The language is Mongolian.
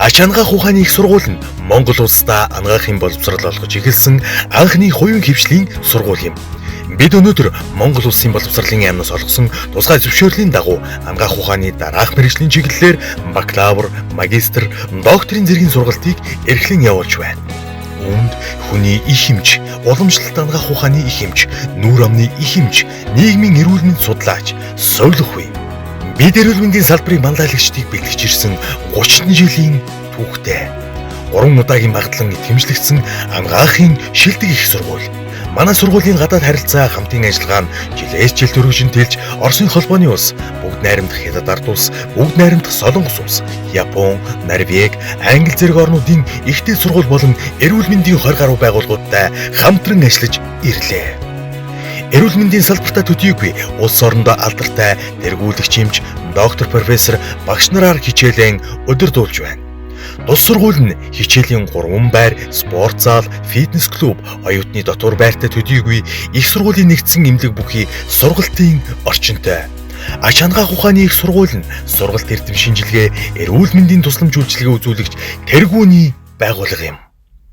Ачаангаах ухааны их сургууль нь Монгол улсдаа анагаахын боловсрол олгож эхэлсэн анхны хувийн хвшлийн сургууль юм. Бид өнөөдөр Монгол улсын боловсролын яамнаас олгосон тусгай зөвшөөрлийн дагуу анагаах ухааны дараах мэргэжлийн чиглэлээр бакалавр, магистр, докторийн зэргийн сургалтыг эрхлэн явуулж байна. Үүнд хүний их эмч, уламжлалт анагаах ухааны их эмч, нүүр амны их эмч, нийгмийн эрүүл мэнд судлаач, совилох үе. Бид эрүүл мэндийн салбарын манлайлагчдыг бэлтгэж ирсэн 30 жилийн түүхтэй. 3 удаагийн багтлан итгэмжлэгдсэн анагаахын шилдэг их сургууль. Манай сургуулийн гадаад харилцаа хамтын ажиллагаа нь жилээс жил дөрвижинтэлж Оросын холбооны улс, бүгд найрамдах Хятад ард улс, бүгд найрамдах Солонгос улс, Япон, Норвеги, Англи зэрэг орнуудын ихтэй сургууль болон эрүүл мэндийн 20 гаруй байгууллагуудтай хамтран ажиллаж ирлээ. Эрүүл мэндийн салбартаа төдийгүй улс орондоо алдартай тэргүүлэгч эмч, доктор профессор багш нараар хичээлэн удирдуулж байна. Тус сургууль нь хичээлийн 3 байр, спорт зал, фитнес клуб, оюутны дотор байртай төдийгүй их сургуулийн нэгдсэн эмнэлэг бүхий сургалтын орчинтой. Ачаангаах ухааны их сургууль нь сургалт эрдэм шинжилгээ, эрүүл мэндийн тусламж үйлчилгээ үзүүлэгч тэргүүний байгууллага юм.